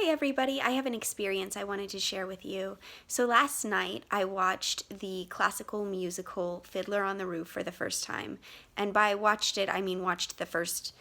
Hi everybody, I have an experience I wanted to share with you. So last night I watched the classical musical Fiddler on the Roof for the first time. And by watched it, I mean watched the first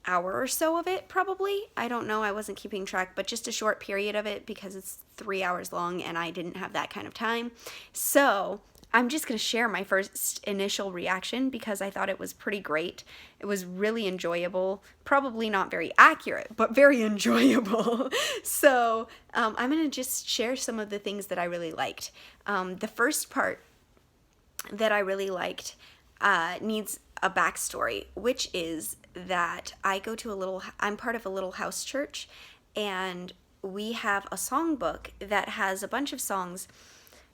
hour or so of it, probably. I don't know, I wasn't keeping track, but just a short period of it because it's 3 hours long and I didn't have that kind of time. So I'm just going to share my first initial reaction because I thought it was pretty great. It was really enjoyable, probably not very accurate, but very enjoyable. So I'm going to just share some of the things that I really liked. The first part that I really liked needs a backstory, which is that I'm part of a little house church, and we have a songbook that has a bunch of songs.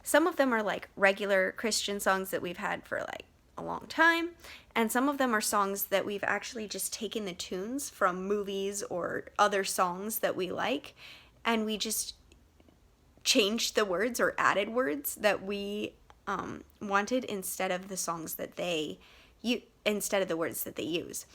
Some of them are like regular Christian songs that we've had for like a long time, and some of them are songs that we've actually just taken the tunes from movies or other songs that we like, and we just changed the words or added words that we wanted instead of the words that they use.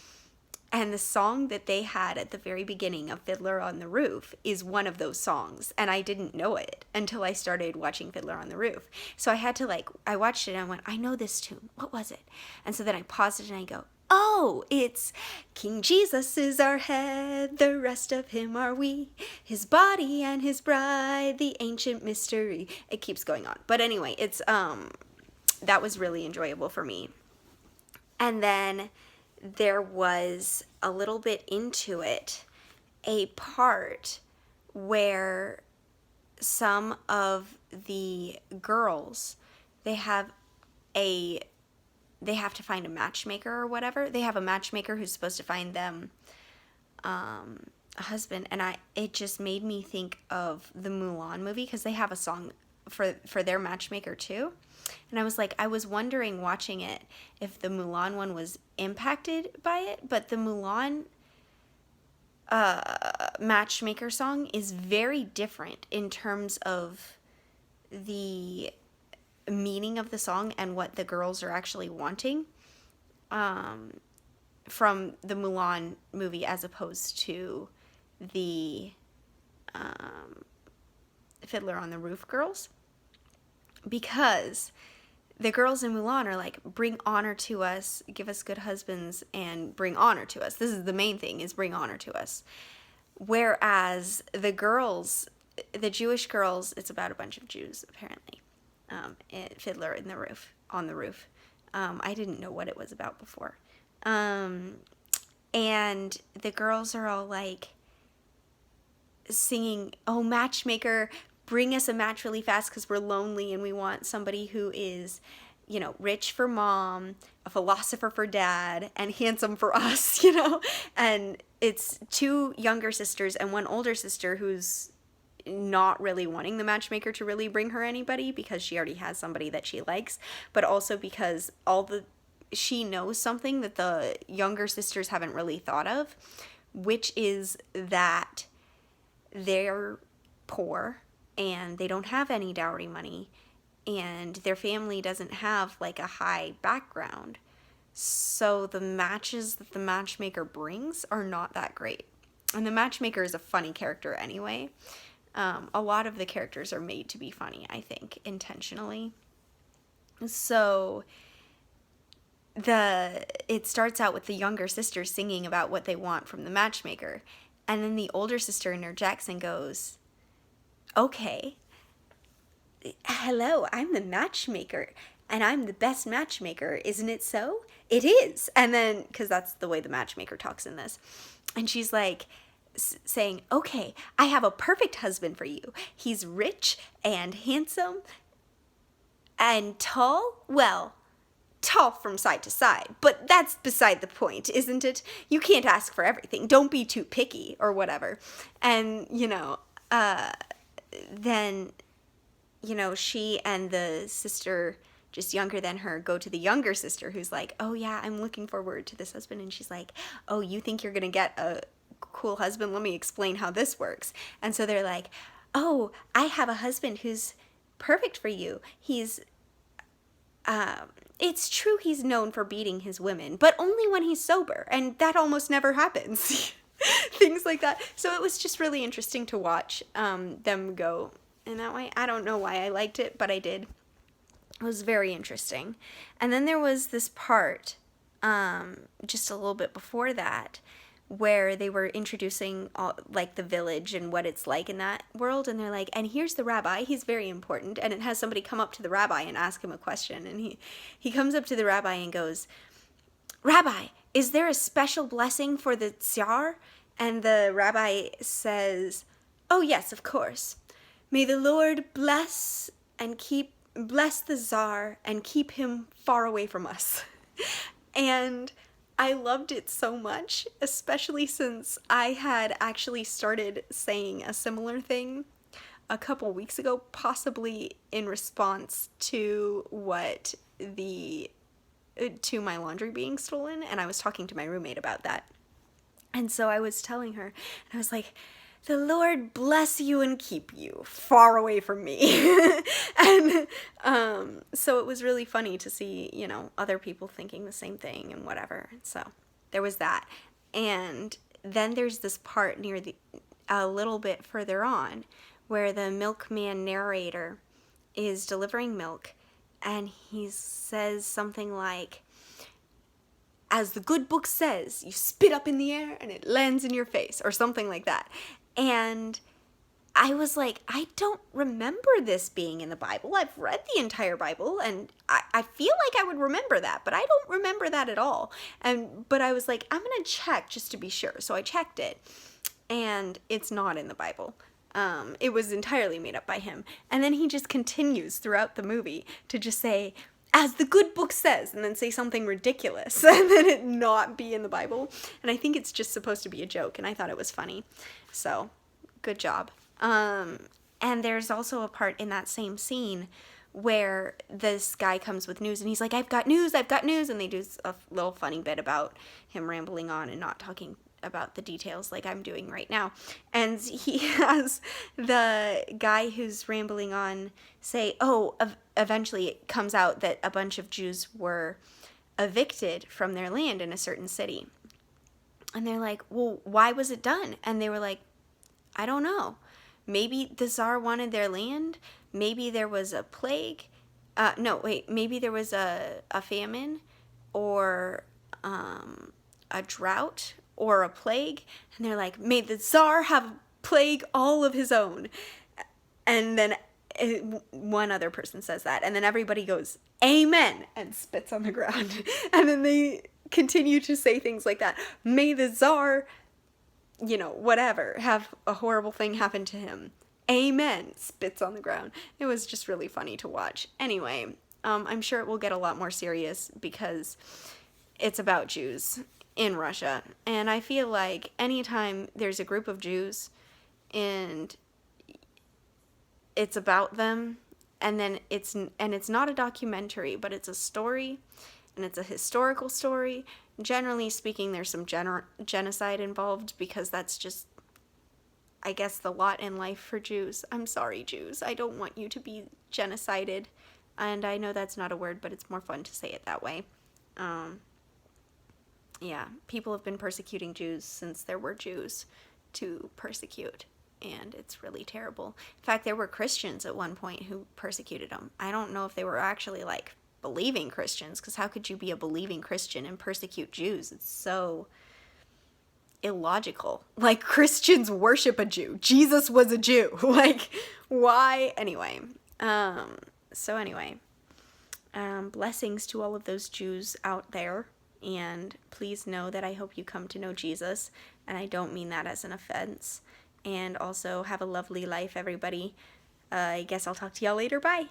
And the song that they had at the very beginning of Fiddler on the Roof is one of those songs. And I didn't know it until I started watching Fiddler on the Roof. So I had to I watched it and I went, I know this tune. What was it? And so then I paused it and I go, oh, it's King Jesus is our head, the rest of him are we, his body and his bride, the ancient mystery. It keeps going on. But anyway, it's that was really enjoyable for me. And then there was a little bit into it, a part where some of the girls, they have to find a matchmaker or whatever. They have a matchmaker who's supposed to find them a husband, and it just made me think of the Mulan movie, because they have a song for their matchmaker too. And I was wondering watching it if the Mulan one was impacted by it, but the Mulan matchmaker song is very different in terms of the meaning of the song and what the girls are actually wanting from the Mulan movie as opposed to the Fiddler on the Roof girls. Because the girls in Mulan are like, bring honor to us, give us good husbands, and bring honor to us. This is the main thing, is bring honor to us. Whereas the girls, the Jewish girls, it's about a bunch of Jews, apparently. Fiddler on the Roof. I didn't know what it was about before. And the girls are all like singing, oh, matchmaker, bring us a match really fast because we're lonely and we want somebody who is, rich for mom, a philosopher for dad, and handsome for us, And it's two younger sisters and one older sister who's not really wanting the matchmaker to really bring her anybody because she already has somebody that she likes, but also because she knows something that the younger sisters haven't really thought of, which is that they're poor and they don't have any dowry money, and their family doesn't have like a high background. So the matches that the matchmaker brings are not that great. And the matchmaker is a funny character anyway. A lot of the characters are made to be funny, I think, intentionally. So it starts out with the younger sister singing about what they want from the matchmaker. And then the older sister interjects and goes, okay, hello, I'm the matchmaker, and I'm the best matchmaker, isn't it so? It is. And then, because that's the way the matchmaker talks in this, and she's like saying, okay, I have a perfect husband for you. He's rich and handsome and tall. Well, tall from side to side, but that's beside the point, isn't it? You can't ask for everything. Don't be too picky or whatever. And, then, she and the sister just younger than her go to the younger sister who's like, oh yeah, I'm looking forward to this husband. And she's like, oh, you think you're going to get a cool husband? Let me explain how this works. And so they're like, oh, I have a husband who's perfect for you. He's, it's true he's known for beating his women, but only when he's sober. And that almost never happens. things like that. So it was just really interesting to watch them go in that way. I don't know why I liked it, but I did. It was very interesting. And then there was this part, just a little bit before that, where they were introducing all, like, the village and what it's like in that world, and they're like, and here's the rabbi, he's very important, and it has somebody come up to the rabbi and ask him a question, and he comes up to the rabbi and goes, Rabbi, is there a special blessing for the Tsar? And the rabbi says, oh yes, of course. May the Lord bless the Tsar and keep him far away from us. And I loved it so much, especially since I had actually started saying a similar thing a couple weeks ago, possibly in response to to my laundry being stolen, and I was talking to my roommate about that. And so I was telling her, and I was like, the Lord bless you and keep you far away from me. And so it was really funny to see, other people thinking the same thing and whatever. So there was that. And then there's this part a little bit further on where the milkman narrator is delivering milk, and he says something like, as the good book says, you spit up in the air and it lands in your face, or something like that. And I was like, I don't remember this being in the Bible. I've read the entire Bible, and I feel like I would remember that, but I don't remember that at all. But I was like, I'm going to check just to be sure. So I checked it, and it's not in the Bible. It was entirely made up by him. And then he just continues throughout the movie to just say, as the good book says, and then say something ridiculous, and then it not be in the Bible. And I think it's just supposed to be a joke, and I thought it was funny. So, good job. And there's also a part in that same scene where this guy comes with news, and he's like, I've got news, and they do a little funny bit about him rambling on and not talking about the details like I'm doing right now. And he has the guy who's rambling on say, eventually it comes out that a bunch of Jews were evicted from their land in a certain city. And they're like, well, why was it done? And they were like, I don't know. Maybe the Tsar wanted their land. Maybe there was a plague. Maybe there was a famine or a drought or a plague. And they're like, may the Tsar have a plague all of his own. And then one other person says that. And then everybody goes, amen, and spits on the ground. And then they continue to say things like that. May the Tsar, whatever, have a horrible thing happen to him. Amen, spits on the ground. It was just really funny to watch. Anyway, I'm sure it will get a lot more serious because it's about Jews in Russia. And I feel like anytime there's a group of Jews and it's about them, and then it's not a documentary, but it's a story, and it's a historical story. Generally speaking, there's some genocide involved, because that's just, I guess, the lot in life for Jews. I'm sorry, Jews. I don't want you to be genocided. And I know that's not a word, but it's more fun to say it that way. Yeah, people have been persecuting Jews since there were Jews to persecute. And it's really terrible. In fact, there were Christians at one point who persecuted them. I don't know if they were actually, believing Christians, because how could you be a believing Christian and persecute Jews? It's so illogical. Christians worship a Jew. Jesus was a Jew. Why? Anyway. Blessings to all of those Jews out there. And please know that I hope you come to know Jesus. And I don't mean that as an offense. And also, have a lovely life, everybody. I guess I'll talk to y'all later. Bye.